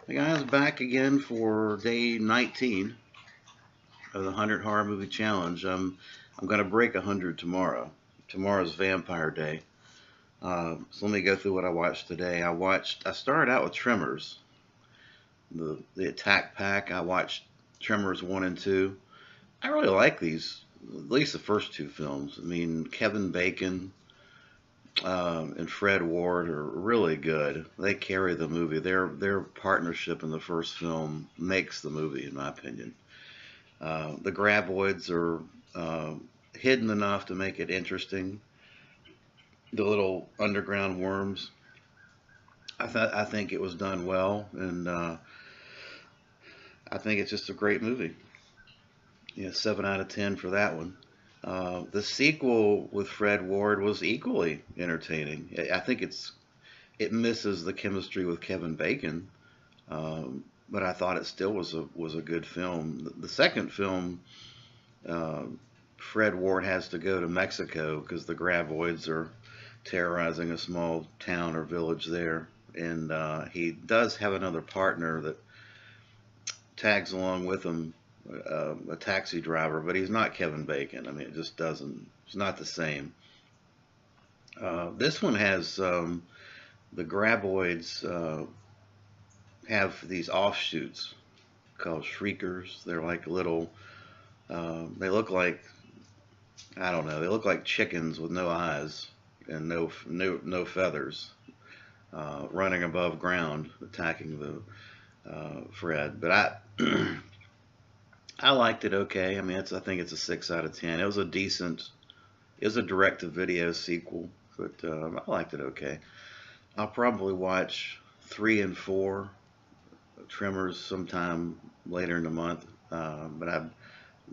Hey guys, back again for day 19 of the 100 Horror Movie Challenge. I'm going to break 100 tomorrow. Tomorrow's Vampire Day. So let me go through what I watched today. I started out with Tremors, the Attack Pack. I watched Tremors 1 and 2. I really like these, at least the first two films. I mean, Kevin Bacon and Fred Ward are really good. They carry the movie. Their partnership in the first film makes the movie, in my opinion. The graboids are hidden enough to make it interesting. The little underground worms. I think it was done well, and I think it's just a great movie. 7 out of 10 for that one. The sequel with Fred Ward was equally entertaining. I think it misses the chemistry with Kevin Bacon, but I thought it still was a good film. The second film, uh, Fred Ward has to go to Mexico because the graboids are terrorizing a small town or village there, and he does have another partner that tags along with him, a taxi driver, but he's not Kevin Bacon. I mean, it just doesn't. It's not the same. This one has the graboids have these offshoots called shriekers. They're like little. They look like, I don't know. They look like chickens with no eyes and no feathers, running above ground, attacking the Fred. But I liked it okay. I mean, I think it's a 6 out of 10. It was a decent. It was a direct-to-video sequel, but I liked it okay. I'll probably watch 3 and 4 Tremors sometime later in the month, but I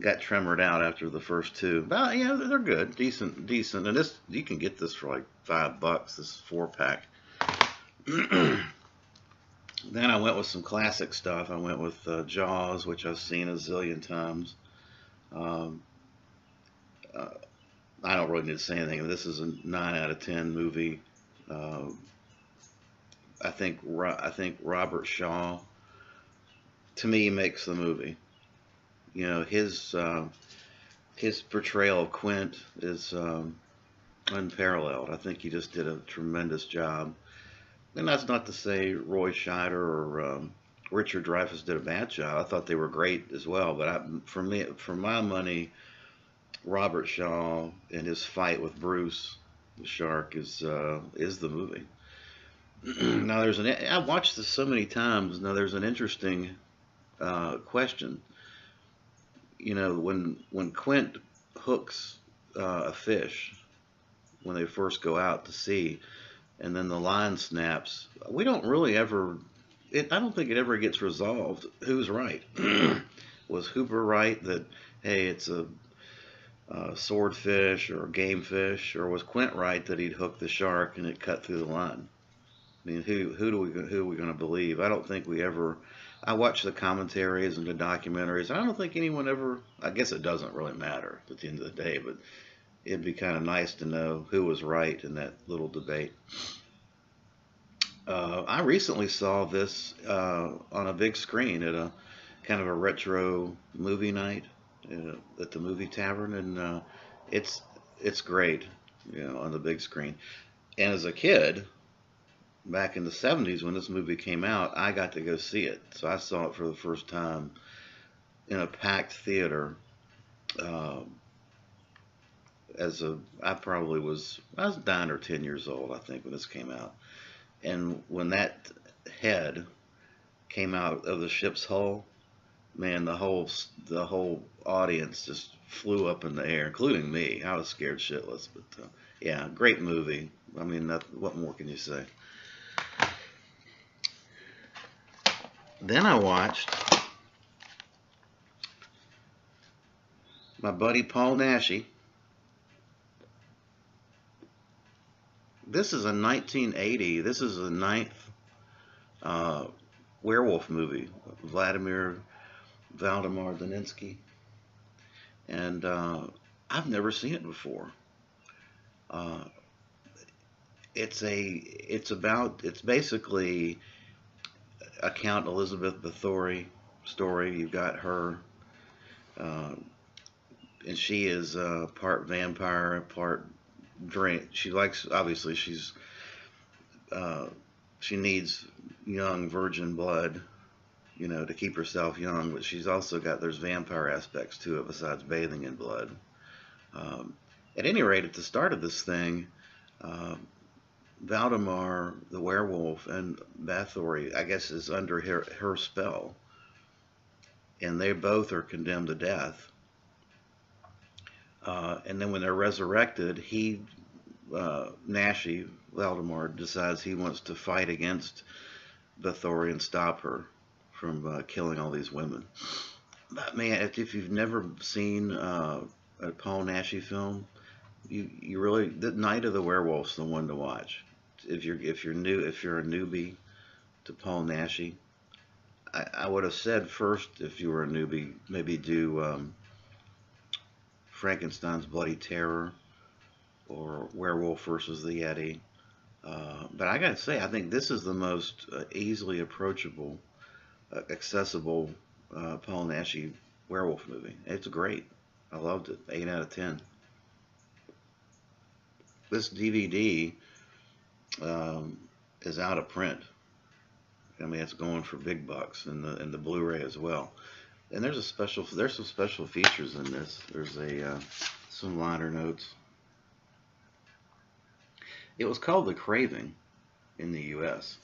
got tremored out after the first two. But yeah, they're good, decent. And this, you can get this for like $5. This 4 pack. Then I went with some classic stuff. I went with Jaws, which I've seen a zillion times. Um, uh, I don't really need to say anything. This is a 9 out of 10 movie. Uh, I think Robert Shaw, to me, makes the movie. His portrayal of Quint is unparalleled. I think he just did a tremendous job. And that's not to say Roy Scheider or Richard Dreyfuss did a bad job. I thought they were great as well. But for my money, Robert Shaw and his fight with Bruce the Shark is the movie. Now I watched this so many times. Now there's an interesting question. When Quint hooks a fish when they first go out to sea, and then the line snaps, we don't really ever. I don't think it ever gets resolved. Who's right? Was Hooper right that, hey, it's a swordfish or a game fish, or was Quint right that he'd hooked the shark and it cut through the line? I mean, who are we going to believe? I don't think we ever. I watch the commentaries and the documentaries. I don't think anyone ever. I guess it doesn't really matter at the end of the day, but it'd be kind of nice to know who was right in that little debate. I recently saw this on a big screen at a kind of a retro movie night at the movie tavern, and it's it's great, on the big screen. And as a kid, back in the '70s when this movie came out, I got to go see it. So I saw it for the first time in a packed theater. Uh, I was 9 or 10 years old, I think, when this came out. And when that head came out of the ship's hull, man, the whole audience just flew up in the air, including me. I was scared shitless, but yeah, great movie. I mean, what more can you say? Then I watched my buddy Paul Naschy. This is a 1980. This is the ninth uh, werewolf movie, Vladimir Valdemar Daninsky, and I've never seen it before. Uh, it's basically Count Elizabeth Bathory story. You've got her, uh, and she is part vampire, part drink. She likes, obviously, uh, she needs young virgin blood, to keep herself young. But she's also got, there's vampire aspects to it besides bathing in blood. Um, at any rate, at the start of this thing, uh, Valdemar, the werewolf, and Bathory, I guess, is under her spell, and they both are condemned to death. And then when they're resurrected, Nashi, Valdemar, decides he wants to fight against Bathory and stop her from killing all these women. But man, if you've never seen a Paul Naschy film, you really, the Night of the Werewolf's the one to watch. If you're a newbie to Paul Naschy, I would have said first, if you were a newbie, maybe do Frankenstein's Bloody Terror or Werewolf versus the Yeti. But I gotta say, I think this is the most easily approachable, accessible Paul Naschy werewolf movie. It's great. I loved it. 8 out of 10. This DVD is out of print. I mean, it's going for big bucks, and the Blu-ray as well. And there's some special features in this. There's some liner notes. It was called The Craving in the U.S.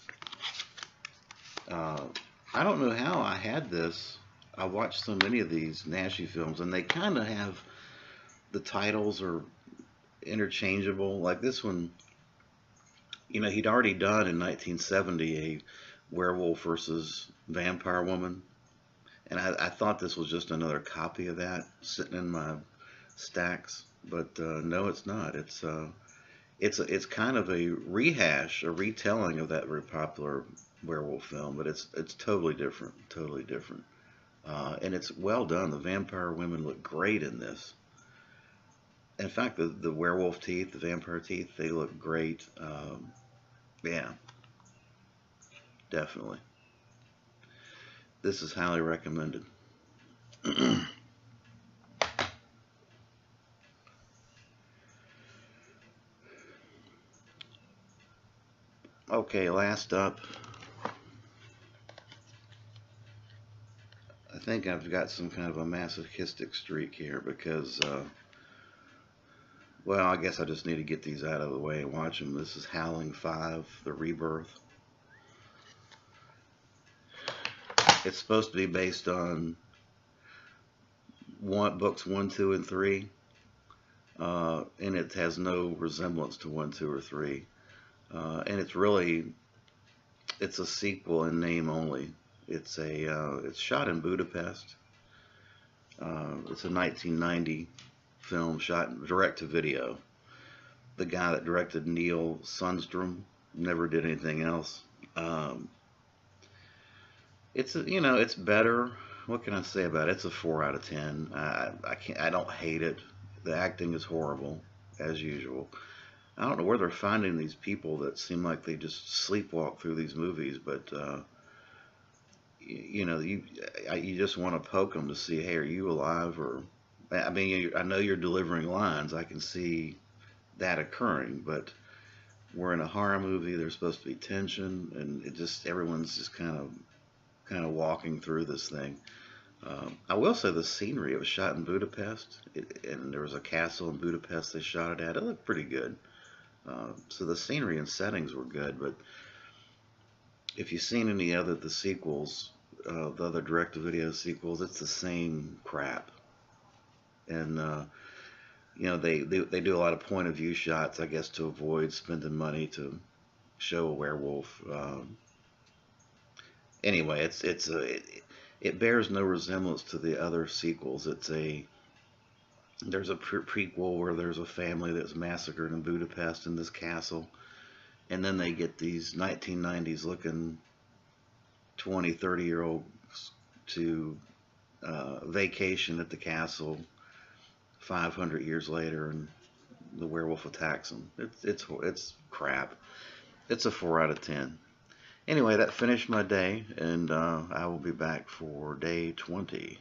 I don't know how I had this. I watched so many of these Naschy films, and they kind of have, the titles are interchangeable. Like this one, he'd already done in 1970 a Werewolf versus Vampire Woman, and I thought this was just another copy of that sitting in my stacks, but no, it's not. It's kind of a rehash, a retelling of that very popular werewolf film, but it's totally different, totally different, and it's well done. The vampire women look great in this. In fact, the werewolf teeth, the vampire teeth, they look great. Yeah, definitely. This is highly recommended. Okay, last up, I think I've got some kind of a masochistic streak here because, well, I guess I just need to get these out of the way and watch them. This is Howling 5, The Rebirth. It's supposed to be based on books 1, 2, and 3, and it has no resemblance to 1, 2, or 3. And it's a sequel in name only. It's shot in Budapest. It's a 1990 film shot direct to video. The guy that directed, Neil Sundstrom, never did anything else. It's better. What can I say about it? It's a 4 out of 10. I don't hate it. The acting is horrible as usual. I don't know where they're finding these people that seem like they just sleepwalk through these movies, but you just want to poke them to see, hey, are you alive? Or, I mean, I know you're delivering lines. I can see that occurring, but we're in a horror movie. There's supposed to be tension, and everyone's just kind of walking through this thing. I will say the scenery, it was shot in Budapest, and there was a castle in Budapest they shot it at. It looked pretty good. So the scenery and settings were good, but if you've seen any other the sequels, the other direct-to-video sequels, it's the same crap. And they do a lot of point-of-view shots, I guess, to avoid spending money to show a werewolf. Anyway, it bears no resemblance to the other sequels. There's a prequel where there's a family that's massacred in Budapest in this castle, and then they get these 1990s looking 20, 30-year-olds to vacation at the castle 500 years later, and the werewolf attacks them. It's crap. It's a 4 out of 10. Anyway, that finished my day, and I will be back for day 20.